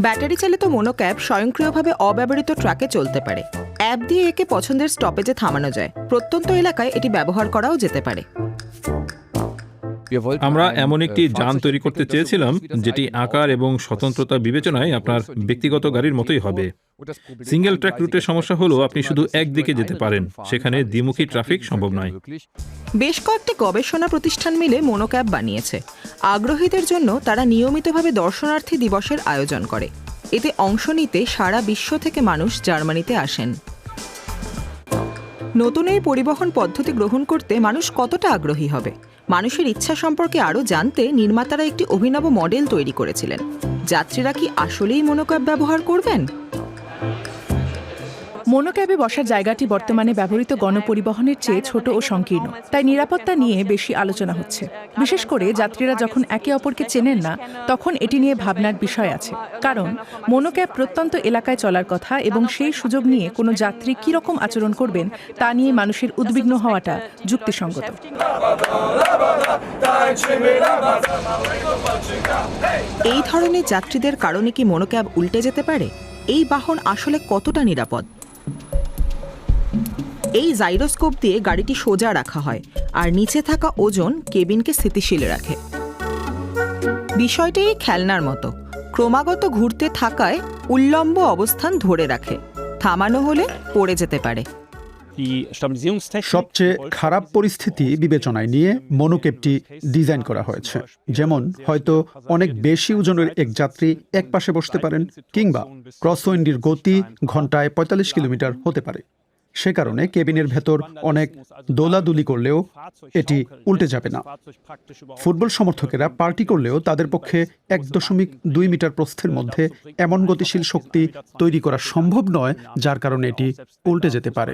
Battery চালিত মোনোক্যাব স্বয়ংক্রিয়ভাবে অব্যবহৃত ট্রাকে চলতে পারে। অ্যাপ দিয়ে একে পছন্দের স্টপেজে থামানো যায়। প্রত্যন্ত এলাকায় এটি ব্যবহার করাও যেতে পারে। আমরা এমন একটি যান তৈরি করতে চেয়েছিলাম যেটি আকার এবং স্বতন্ত্রতা বিবেচনায় আপনার ব্যক্তিগত গাড়ির মতোই হবে। সিঙ্গেল ট্র্যাক রুটের সমস্যা হলো আপনি শুধু একদিকে যেতে পারেন, সেখানে দ্বিমুখী ট্রাফিক সম্ভব নয়। বেশ কয়েকটি গবেষণা প্রতিষ্ঠান মিলে মোনোক্যাব বানিয়েছে। আগ্রহীদের জন্য তারা নিয়মিতভাবে দর্শনার্থী দিবসের আয়োজন করে। এতে অংশ নিতে সারা বিশ্ব থেকে মানুষ জার্মানিতে আসেন। নতুন এই পরিবহন পদ্ধতি গ্রহণ করতে মানুষ কতটা আগ্রহী হবে? মানুষের ইচ্ছা সম্পর্কে আরও জানতে নির্মাতারা একটি অভিনব মডেল তৈরি করেছিলেন। যাত্রীরা কি আসলেই মোনোক্যাব ব্যবহার করবেন? মোনোক্যাবে বসার জায়গাটি বর্তমানে ব্যবহৃত গণপরিবহনের চেয়ে ছোট ও সংকীর্ণ, তাই নিরাপত্তা নিয়ে বেশি আলোচনা হচ্ছে। বিশেষ করে যাত্রীরা যখন একে অপরকে চেনেন না, তখন এটি নিয়ে ভাবনার বিষয় আছে। কারণ মোনোক্যাব প্রত্যন্ত এলাকায় চলার কথা এবং সেই সুযোগ নিয়ে কোনো যাত্রী কী রকম আচরণ করবেন তা নিয়ে মানুষের উদ্বিগ্ন হওয়াটা যুক্তিসঙ্গত। এই ধরনের যাত্রীদের কারণে কি মোনোক্যাব উল্টে যেতে পারে? এই বাহন আসলে কতটা নিরাপদ? এই জাইরোস্কোপ দিয়ে গাড়িটি সোজা রাখা হয়, আর নিচে থাকা ওজন কেবিনকে স্থিতিশীল রাখে। বিষয়টি খেলনার মতো, ক্রমাগত ঘুরতে থাকায় উল্লম্ব অবস্থান ধরে রাখে। থামানো হলে পড়ে যেতে পারে। সবচেয়ে খারাপ পরিস্থিতি বিবেচনায় নিয়ে মোনোক্যাবটি ডিজাইন করা হয়েছে। যেমন হয়তো অনেক বেশি ওজনের এক যাত্রী এক পাশে বসতে পারেন, কিংবা ক্রসউইন্ডের গতি ঘন্টায় ৪৫ কিলোমিটার হতে পারে। সে কারণে কেবিনের ভেতর অনেক দোলাদুলি করলেও এটি উল্টে যাবে না। ফুটবল সমর্থকেরা পার্টি করলেও তাদের পক্ষে ১.২ মিটার প্রস্থের মধ্যে এমন গতিশীল শক্তি তৈরি করা সম্ভব নয়, যার কারণে এটি উল্টে যেতে পারে।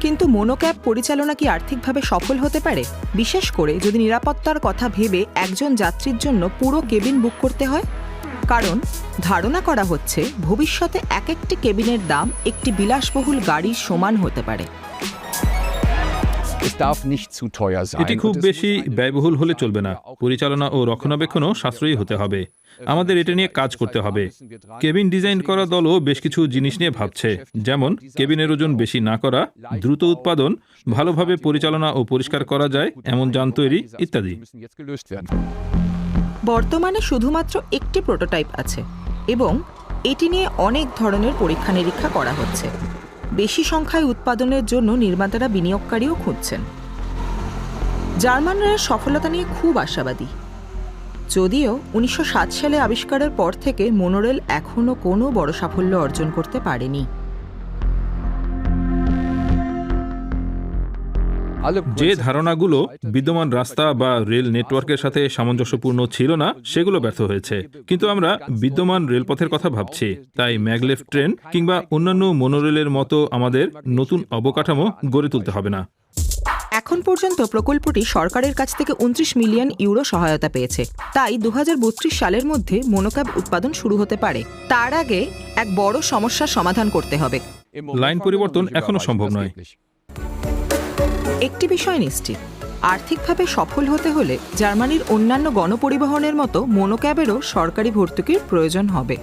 কিন্তু মোনোক্যাব পরিচালনা কি আর্থিকভাবে সফল হতে পারে, বিশেষ করে যদি নিরাপত্তার কথা ভেবে একজন যাত্রীর জন্য পুরো কেবিন বুক করতে হয়? কারণ ধারণা করা হচ্ছে ভবিষ্যতে এক একটি কেবিনের দাম একটি বিলাসবহুল গাড়ির সমান হতে পারে। এটি খুব বেশি ব্যয়বহুল হলে চলবে না। পরিচালনা ও রক্ষণাবেক্ষণও সাশ্রয়ী হতে হবে। আমাদের এটা নিয়ে কাজ করতে হবে। কেবিন ডিজাইন করা দলও বেশ কিছু জিনিস নিয়ে ভাবছে, যেমন কেবিনের ওজন বেশি না করা, দ্রুত উৎপাদন, ভালোভাবে পরিচালনা ও পরিষ্কার করা যায় এমন যান তৈরি ইত্যাদি। বর্তমানে শুধুমাত্র একটি প্রোটোটাইপ আছে এবং এটি নিয়ে অনেক ধরনের পরীক্ষা নিরীক্ষা করা হচ্ছে। বেশি সংখ্যায় উৎপাদনের জন্য নির্মাতারা বিনিয়োগকারীও খুঁজছেন। জার্মানরা সফলতা নিয়ে খুব আশাবাদী। যদিও ১৯৬০ সালে আবিষ্কারের পর থেকে মোনোরেল এখনও কোনো বড় সাফল্য অর্জন করতে পারেনি। যে ধারণাগুলো বিদ্যমান রাস্তা বা রেল নেটওয়ার্কের সাথে সামঞ্জস্যপূর্ণ ছিল না, সেগুলো ব্যর্থ হয়েছে। কিন্তু আমরা বিদ্যমান রেলপথের কথা ভাবছি, তাই ম্যাগলেভ ট্রেন কিংবা অন্যান্য মোনোরেলের মতো আমাদের নতুন অবকাঠামো গড়ে তুলতে হবে না। এখন পর্যন্ত প্রকল্পটি সরকারের কাছ থেকে ২৯ মিলিয়ন ইউরো সহায়তা পেয়েছে। তাই ২০৩২ সালের মধ্যে মোনোক্যাব উৎপাদন শুরু হতে পারে। তার আগে এক বড় সমস্যার সমাধান করতে হবে। লাইন পরিবর্তন এখনো সম্ভব নয়। একটি বিষয় নিশ্চিত, আর্থিকভাবে সফল হতে হলে জার্মানির অন্যান্য গণপরিবহনের মতো মোনোক্যাবেরও সরকারি ভর্তুকির প্রয়োজন হবে।